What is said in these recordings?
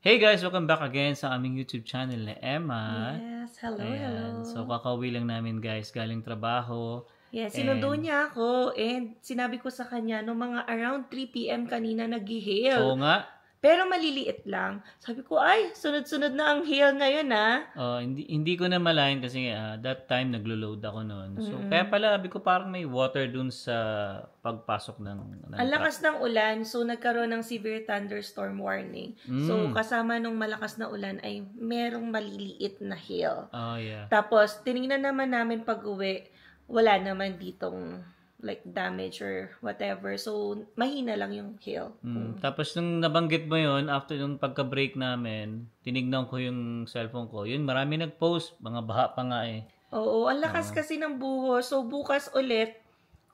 Hey guys! Welcome back again sa aming YouTube channel na Emma. Yes, hello, Ayan. hello. So, kakauwi lang namin guys, galing trabaho. Yes, sinundo niya ako and sinabi ko sa kanya no mga around 3 p.m. kanina nag-hail. Oo nga. Pero maliliit lang. Sabi ko, ay, sunod-sunod na ang hail ngayon Hindi ko na malayan kasi that time naglo-load ako noon. So, kaya pala, sabi ko parang may water dun sa pagpasok ng Ang lakas ng ulan, so nagkaroon ng severe thunderstorm warning. So, kasama nung malakas na ulan ay merong maliliit na hail. Oh, yeah. Tapos, tinignan naman namin pag-uwi, wala naman ditong like damage or whatever. So, mahina lang yung hail. Tapos nung nabanggit mo yun, after yung pagka-break namin, tinignan ko yung cellphone ko. Yun, marami nag-post. Mga baha pa nga eh. Oo, ang lakas kasi ng buhos. So, bukas ulit,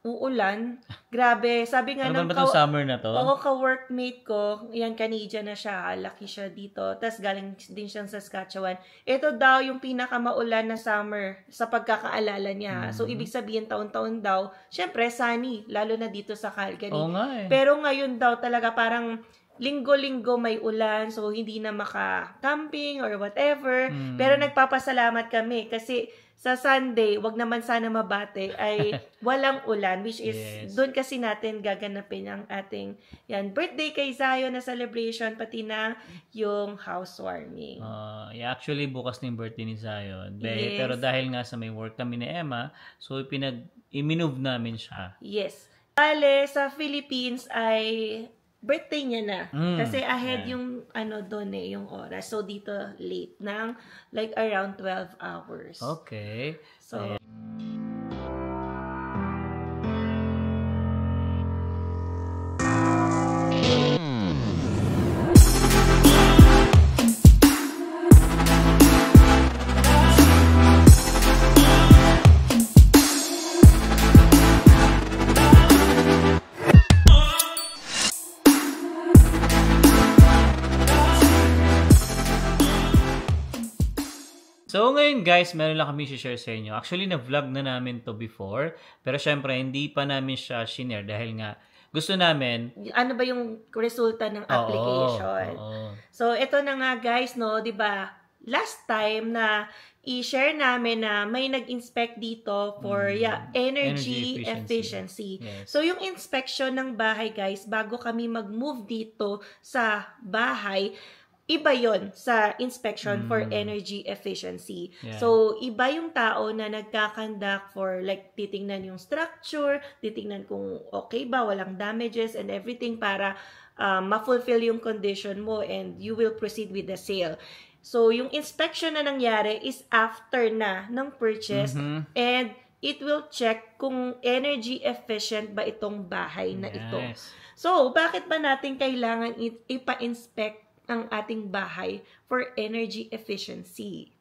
uulan. Grabe. Sabi nga Ano ng ba itong summer na to? Oo, ka-workmate ko. Yan, Canadian na siya. Laki siya dito. Tapos galing din siyang Saskatchewan. Ito daw yung pinakamaulan na summer sa pagkakaalala niya. So, ibig sabihin, taon-taon daw. Syempre, sunny. Lalo na dito sa Calgary. Oo nga eh. Pero ngayon daw talaga parang linggo-linggo may ulan. So, hindi na maka-camping or whatever. Pero nagpapasalamat kami kasi sa Sunday, wag naman sana mabate, ay walang ulan, which is, doon kasi natin gaganapin ang ating birthday kay Zion na celebration, pati na yung housewarming. Actually, bukas na yung birthday ni Zion. Yes. Pero dahil nga sa may work kami ni Emma, so i-move namin siya. Yes. Bale, sa Philippines ay birthday niya na. Kasi ahead yung doon yung oras. So, dito late ng like around 12 hours. Okay. So, So, ngayon guys, meron lang kami share sa inyo. Actually, na-vlog na namin to before. Pero syempre, hindi pa namin siya shinare dahil nga gusto namin. ano ba yung resulta ng application? Oo. So, ito na nga guys, no, di ba? Last time na i-share namin na may nag-inspect dito for energy efficiency. Yes. So, yung inspection ng bahay guys, bago kami mag-move dito sa bahay, iba yon sa inspection for energy efficiency. Yeah. So, iba yung tao na nagkakandak for like titingnan yung structure, titingnan kung okay ba, walang damages and everything para ma-fulfill yung condition mo and you will proceed with the sale. So, yung inspection na nangyari is after na ng purchase and it will check kung energy efficient ba itong bahay na ito. So, bakit ba natin kailangan ipa-inspect ang ating bahay for energy efficiency?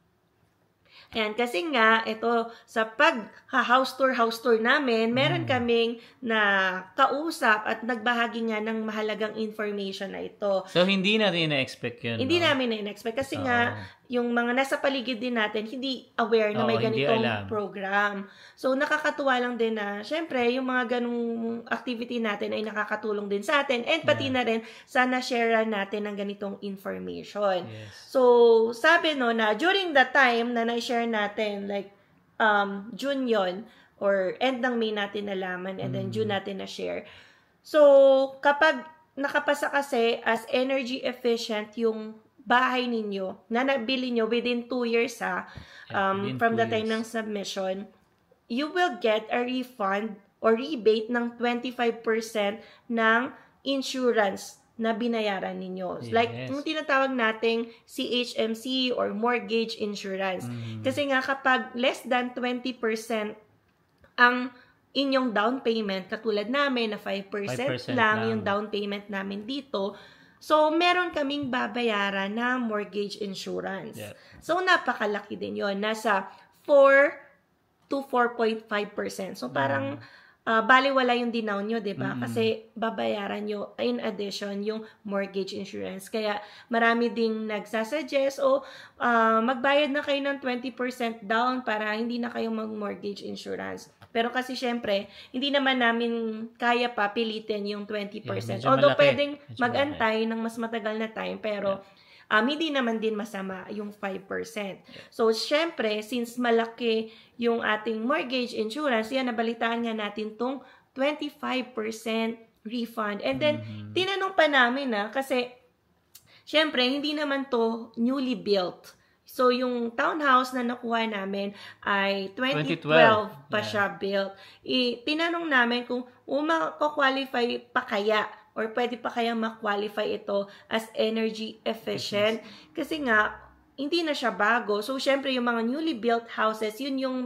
Ayan, kasi nga, ito, sa pag-house tour namin, meron kaming na kausap at nagbahagi nga ng mahalagang information na ito. So, hindi natin na-expect yun. Hindi namin na-expect kasi nga, yung mga nasa paligid din natin, hindi aware na may ganitong program. So, nakakatuwa lang din na, syempre, yung mga ganung activity natin ay nakakatulong din sa atin and pati na rin, sana share natin ng ganitong information. Yes. So, sabi no na during the time na na-share natin, like, June yon or end ng May natin nalaman and then June natin na-share. So, kapag nakapasa kasi as energy efficient yung bahay ninyo na nabili nyo within 2 years from the time ng submission, you will get a refund or rebate ng 25% ng insurance na binayaran ninyo. Like, yung tinatawag nating CHMC or mortgage insurance. Kasi nga kapag less than 20% ang inyong down payment, katulad namin na 5% lang yung down payment namin dito, so meron kaming babayaran na mortgage insurance. So, napakalaki din yon. Nasa 4 to 4.5%. So, parang baliwala yung dinaw nyo, diba? Kasi babayaran nyo in addition yung mortgage insurance. Kaya marami ding nagsasuggest magbayad na kayo ng 20% down para hindi na kayo mag-mortgage insurance. Pero kasi syempre, hindi naman namin kaya pa pilitin yung 20%. Although pwedeng mag-antay ng mas matagal na time, pero hindi naman din masama yung 5%. So, syempre, since malaki yung ating mortgage insurance, yan, nabalitaan nga natin tong 25% refund. And then, tinanong pa namin kasi, syempre, hindi naman to newly built. So, yung townhouse na nakuha namin ay 2012 pa siya built. Tinanong namin kung maka-qualify pa kaya or pwede pa kaya ma-qualify ito as energy efficient. Kasi nga, hindi na siya bago. So, syempre, yung mga newly built houses, yun yung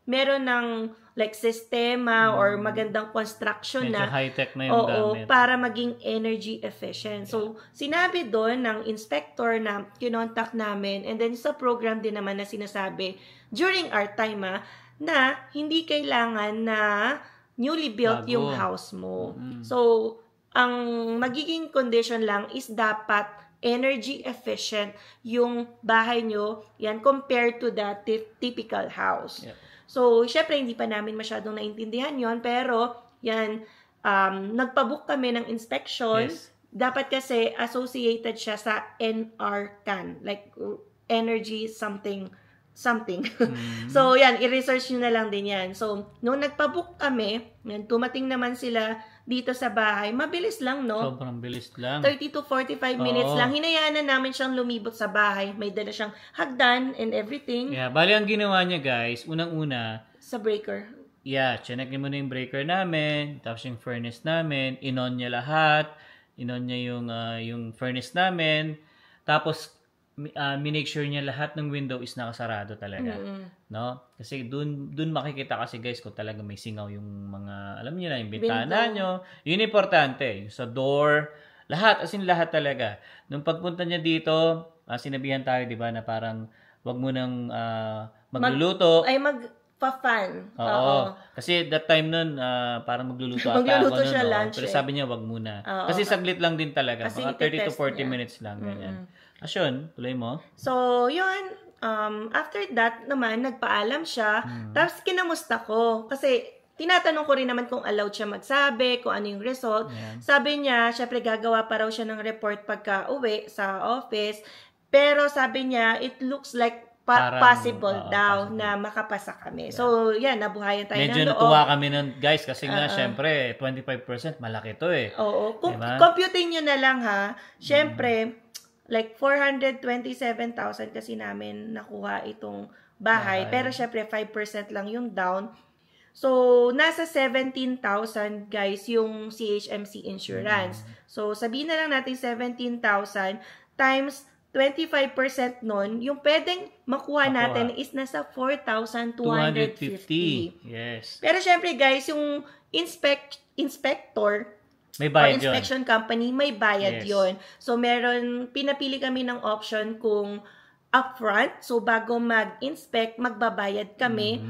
meron ng like sistema or magandang construction medyo na high-tech na yung gamit. Para maging energy efficient. So, sinabi doon ng inspector na kinontak namin and then sa program din naman na sinasabi during our time na hindi kailangan na newly built yung house mo. So, ang magiging condition lang is dapat energy efficient yung bahay nyo yan compared to the typical house. Yeah. So, syempre, hindi pa namin masyadong naintindihan yon pero, yan, nagpabook kami ng inspection. Yes. Dapat kasi associated siya sa NRCan, like energy something. So, yan, i-research nyo na lang din yan. So, nung nagpabook kami, yan, tumating naman sila dito sa bahay. Mabilis lang, no? Sobrang bilis lang. 30 to 45 minutes lang. Hinayaan na namin siyang lumibot sa bahay. May dala siyang hagdan and everything. Yeah, bali ang ginawa niya, guys, unang-una, sa breaker. Yeah, chinek niya muna yung breaker namin, tapos yung furnace namin, inon niya lahat, inon niya yung furnace namin, tapos minake sure niya lahat ng window is nakasarado talaga. No? Kasi dun makikita kasi guys kung talaga may singaw yung mga, alam niyo na, yung bintana nyo. Yun importante. Yung sa door, lahat, as in lahat talaga. Nung pagpunta niya dito, sinabihan tayo, di ba, na parang wag mo nang magluluto. Magpa-fan. Oo. Kasi that time nun, parang magluluto ata magluluto ako siya nun. lunch. Pero sabi niya, wag muna. Kasi saglit lang din talaga. Kasi mga 30 to 40 minutes lang. Ganyan. Asyon, tuloy mo? So, yun. After that naman, nagpaalam siya. Tapos, kinamusta ko. Kasi, tinatanong ko rin naman kung allowed siya magsabi, kung ano yung result. Yeah. Sabi niya, syempre, gagawa pa raw siya ng report pagka uwi sa office. Pero, sabi niya, it looks like possible daw na makapasa kami. Yeah. So, yan, nabuhayan tayo medyo ng loob. natuwa kami nun, guys, kasi nga, syempre, 25%, malaki to eh. Oo. Computing nyo na lang ha. Syempre, like 427,000 kasi namin nakuha itong bahay. Pero syempre 5% lang yung down. So, nasa 17,000 guys yung CHMC insurance. So, sabihin na lang natin 17,000 times 25% nun, yung pwedeng makuha natin is nasa 4,250. Yes. Pero syempre guys, yung inspector may bayad or inspection company, may bayad yon. So, pinapili kami ng option kung upfront, so bago mag-inspect, magbabayad kami,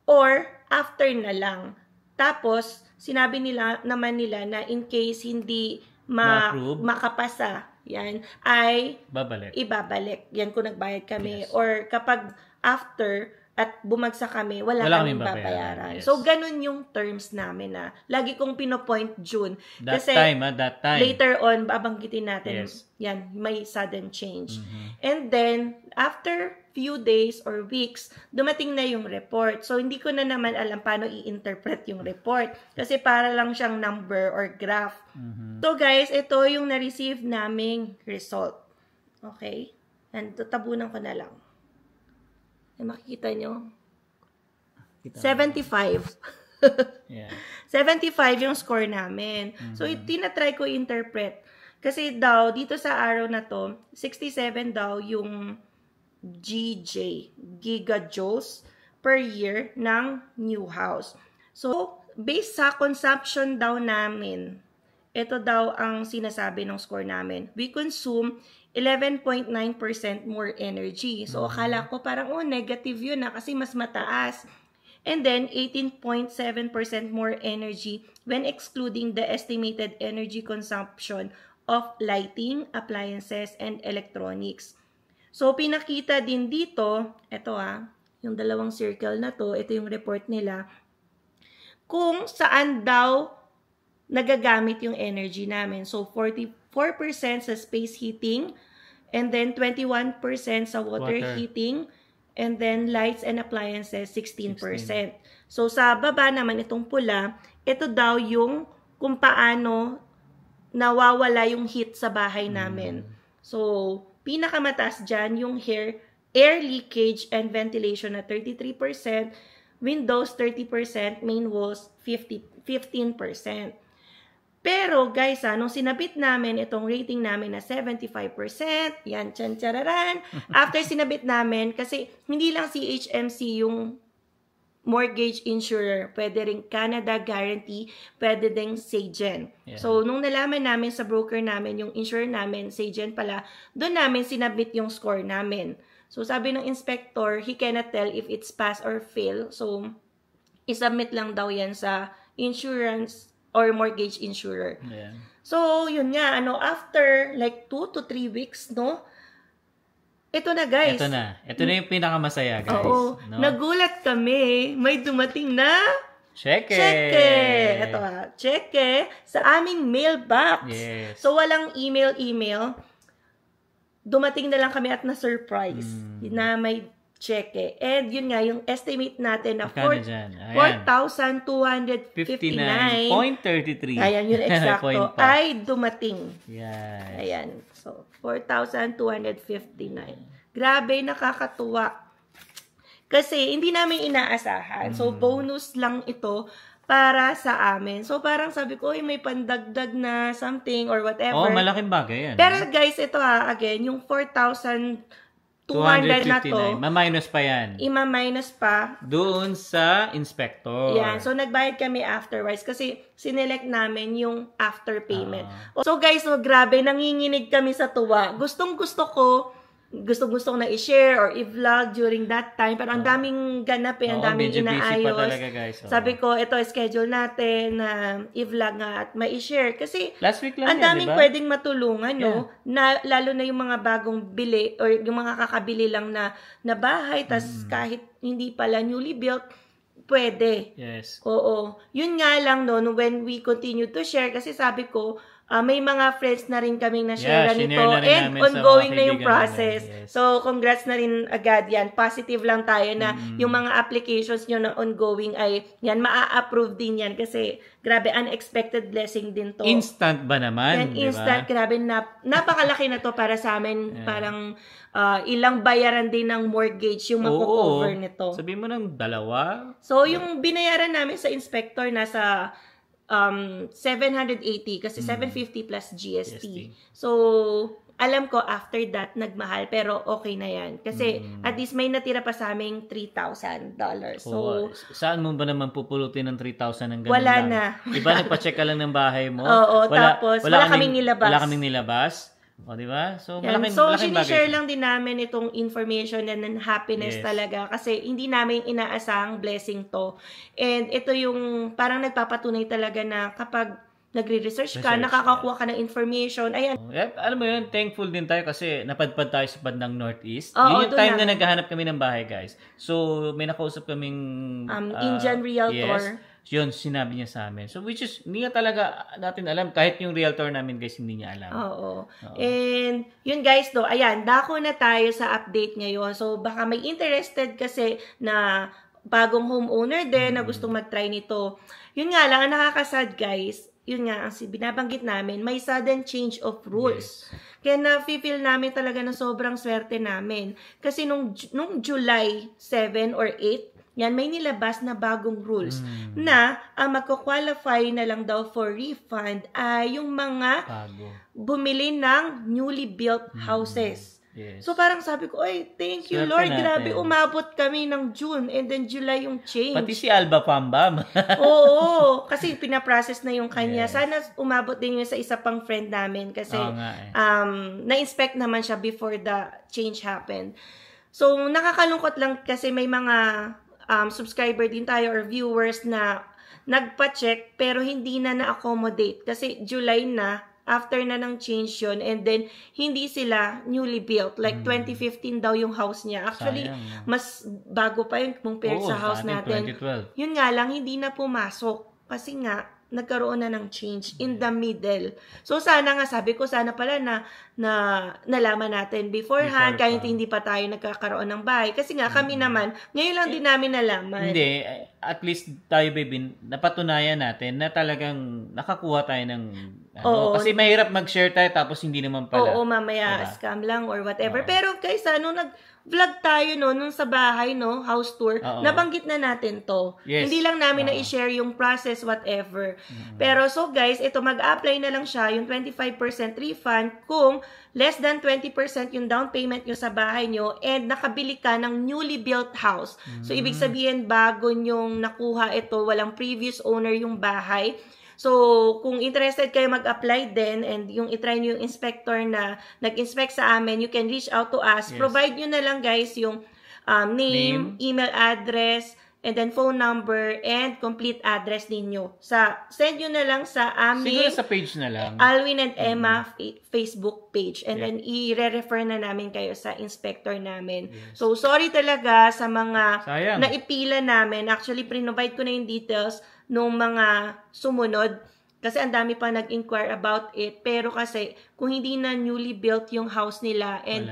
or after na lang. Tapos, sinabi naman nila na in case hindi makapasa, yan, ay ibabalik. Yan kung nagbayad kami. Yes. Or kapag after at bumagsak kami, wala kaming babayaran. Yes. So, ganun yung terms namin na lagi kong pinopoint June. That kasi time. Later on, babanggitin natin, yan, may sudden change. And then, after few days or weeks, dumating na yung report. So, hindi ko na naman alam paano i-interpret yung report. Kasi para lang siyang number or graph. So, guys, ito yung na-receive naming result. Okay? And tatabunan ko na lang. Ay, makikita nyo. 75. Yeah. 75 yung score namin. So, tinatry ko i-interpret. Kasi daw, dito sa araw na to, 67 daw yung gigajoules per year ng new house. So, based sa consumption daw namin, ito daw ang sinasabi ng score namin. We consume 11.9% more energy. So, akala ko parang, negative yun kasi mas mataas. And then, 18.7% more energy when excluding the estimated energy consumption of lighting, appliances, and electronics. So, pinakita din dito, ito yung dalawang circle na to, ito yung report nila, kung saan daw nagagamit yung energy namin. So, 44% sa space heating, and then 21% sa water heating, and then lights and appliances 16%. So sa baba naman itong pula, ito daw yung kung paano nawawala yung heat sa bahay namin. So pinakamataas dyan yung air leakage and ventilation na 33%, windows 30%, main walls 15%. Pero guys, nung sinabit namin itong rating namin na 75%, yan, tsan-tsararan. After sinabit namin, kasi hindi lang CHMC yung mortgage insurer, pwede rin Canada Guarantee, pwede ding Sagen. Yeah. So, nung nalaman namin sa broker namin, yung insurer namin, Sagen pala, doon namin sinabit yung score namin. So, sabi ng inspector, he cannot tell if it's pass or fail. So, isubmit lang daw yan sa insurance or mortgage insurer. Yeah. So, yun nga, after like 2 to 3 weeks, no? Ito na, guys. Ito na. Ito na yung pinakamasaya, guys. Oo. No? Nagulat kami. May dumating na Cheque. Ito cheque sa aming mailbox. Yes. So, walang email. Dumating na lang kami at na-surprise na may cheque. And yun nga, yung estimate natin na 4,259.33. Ayan, yun eksakto. ay dumating. Yes. Ayan. So, 4,259. Grabe, nakakatuwa. Kasi, hindi namin inaasahan. So, bonus lang ito para sa amin. So, parang sabi ko, may pandagdag na something or whatever. Malaking bagay yan. Pero guys, ito again, yung 4,200 na to. Ma-minus pa yan. Ima-minus pa. Doon sa inspector. Yan. So, nagbayad kami afterwards kasi sinelect namin yung after payment. So, guys, grabe, nanginginig kami sa tuwa. Gustong-gusto ko na i-share or i-vlog during that time. Pero ang daming ganap ang daming inaayos. Talaga, guys. Sabi ko, ito, schedule natin na i-vlog nga at ma-i-share. Kasi, last week lang ang daming pwedeng matulungan, no? Na, lalo na yung mga bagong bili or yung mga kakabili lang na bahay, tas kahit hindi pala newly built, pwede. Yes. Oo. Yun nga lang, no, when we continue to share, kasi sabi ko, may mga friends na rin kaming na-share nito and ongoing na yung process. Yes. So, congrats na rin agad yan. Positive lang tayo na yung mga applications nyo na ongoing ay yan, maa-approve din yan kasi grabe, unexpected blessing din to. Instant ba naman? Yan, instant, grabe, napakalaki na to para sa amin. Parang ilang bayaran din ng mortgage yung mako-cover nito. Sabihin mo ng 2? So, yung binayaran namin sa inspector nasa 780 kasi 750 plus GST. So, alam ko after that nagmahal pero okay na yan. Kasi at least may natira pa sa aming $3,000. So, saan mo ba naman pupulutin ng 3,000 ng ganun wala lang? na. Diba nagpa-check ka lang ng bahay mo? Oo, tapos wala kaming nilabas. Wala kaming nilabas. O, diba? So, malaking sinishare lang din namin itong information and happiness talaga kasi hindi namin inaasahang blessing to. And ito yung parang nagpapatunay talaga na kapag nagre-research ka, nakakakuha ka ng information. Ayan. Alam mo yun, thankful din tayo kasi napadpad tayo sa bandang Northeast. Yun yung time na naghahanap kami ng bahay, guys. So, may nakausap kaming Indian realtor. Yes. Yun, sinabi niya sa amin. So, which is, hindi nga talaga natin alam. Kahit yung realtor namin, guys, hindi niya alam. Oo. And, yun guys, ayan, dako na tayo sa update ngayon. So, baka may interested kasi na bagong homeowner din na gustong mag-try nito. Yun nga lang, ang nakakasad, guys, yun nga, ang binabanggit namin, may sudden change of rules. Yes. Kaya na-feel namin talaga na sobrang swerte namin. Kasi nung July 7 or 8, yan, may nilabas na bagong rules na ang magko-qualify na lang daw for refund ay yung mga bumili ng newly built houses. Yes. So parang sabi ko, thank you Lord, grabe, umabot kami ng June and then July yung change. Pati si Alba Pambam. Oo, kasi pinaprocess na yung kanya. Yes. Sana umabot din yun sa isa pang friend namin kasi na-inspect naman siya before the change happened. So nakakalungkot lang kasi may mga subscriber din tayo or viewers na nagpa-check pero hindi na na-accommodate kasi July na, after na ng change yun, and then hindi sila newly built. Like 2015 daw yung house niya. Actually, mas bago pa yun compared sa house natin. 2012. Yun nga lang, hindi na pumasok kasi nga nagkaroon na ng change in the middle. So, sana nga, sabi ko, sana pala na nalaman natin beforehand, kahit hindi pa tayo nagkakaroon ng bahay. Kasi nga, kami naman, ngayon lang din namin nalaman. Hindi, at least tayo, baby, napatunayan natin na talagang nakakuha tayo ng, kasi mahirap mag-share tayo tapos hindi naman pala. Oo, mamaya, scam lang or whatever. Pero guys, nag-vlog tayo, nung sa bahay, house tour, nabanggit na natin to. Yes. Hindi lang namin na-share yung process, whatever. Pero so guys, ito mag-apply na lang siya, yung 25% refund kung less than 20% yung down payment nyo sa bahay nyo and nakabili ka ng newly built house. So, ibig sabihin, bago nyong nakuha ito, walang previous owner yung bahay. So, kung interested kayo mag-apply din and yung itry nyo yung inspector na nag-inspect sa amin, you can reach out to us. Yes. Provide nyo na lang guys yung name, email address, and then phone number and complete address ninyo. Send nyo na lang sa aming siguro sa page na lang. Alwin and Emma Facebook page. And then i-refer na namin kayo sa inspector namin. Yes. So, sorry talaga sa mga naipila namin. Actually, pre-provide ko na yung details nung mga sumunod. Kasi ang dami pa nag-inquire about it. Pero kasi, kung hindi na newly built yung house nila and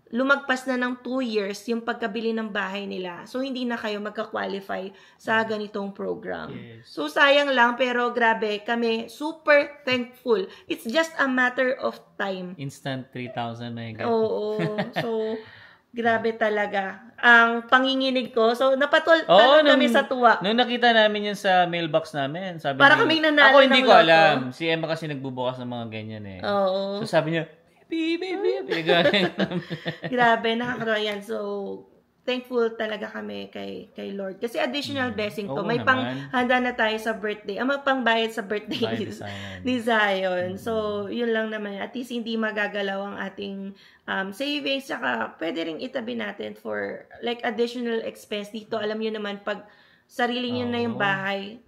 lumagpas na ng 2 years yung pagkabili ng bahay nila. So, hindi na kayo magka-qualify sa ganitong program. Yes. So, sayang lang, pero grabe, kami super thankful. It's just a matter of time. Instant 3,000 na yung Oo. So, grabe talaga. Ang panginginig ko. So, napatulog kami sa tuwa. Nung nakita namin yun sa mailbox namin, sabi para kaming nanalo ako hindi ko alam. Si Emma kasi nagbubukas ng mga ganyan eh. Oo. So, sabi niya, grabe, nakakatawa yan. So, thankful talaga kami kay Lord. Kasi additional blessing to. May panghanda na tayo sa birthday. Pangbayad sa birthday ni Zion. So, yun lang naman. At least hindi magagalaw ang ating savings. Saka, pwede rin itabi natin for like additional expense. Dito, alam nyo naman, pag sarili nyo na yung bahay,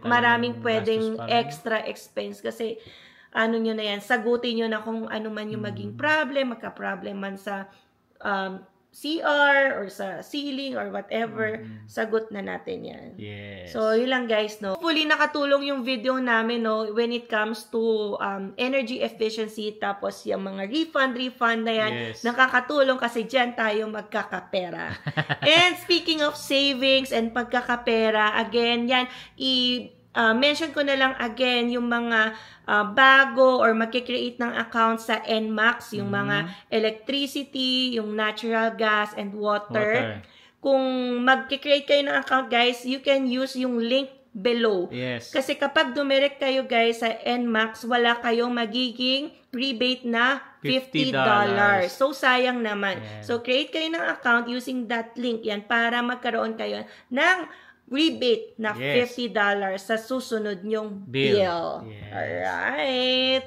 maraming pwedeng extra expense. Kasi, ano nyo na yan, sagutin nyo na kung ano man yung maging problem, magka-problem man sa CR or sa ceiling or whatever, sagot na natin yan. Yes. So, yun lang guys, Hopefully, nakatulong yung video namin, when it comes to energy efficiency, tapos yung mga refund na yan, nakakatulong kasi dyan tayo magkakapera. And speaking of savings and pagkakapera, again, yan, mention ko na lang again yung mga bago or magkikreate ng account sa NMAX, yung mga electricity, yung natural gas and water. Kung magkikreate kayo ng account, guys, you can use yung link below. Yes. Kasi kapag dumirect kayo, guys, sa NMAX, wala kayong magiging rebate na $50. So, sayang naman. So, create kayo ng account using that link yan para magkaroon kayo ng rebate na $50 sa susunod nyong bill. Alright.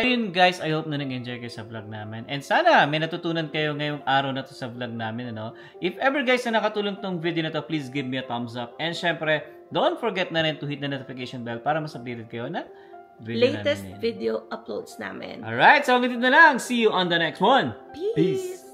Yun guys, I hope na nag-enjoy kayo sa vlog namin. And sana may natutunan kayo ngayong araw na to sa vlog namin. If ever guys na nakatulong tong video na to, please give me a thumbs up. And syempre, don't forget na rin to hit the notification bell para mas updated kayo na latest video uploads namin. Alright, so hanggang dito na lang. See you on the next one. Peace.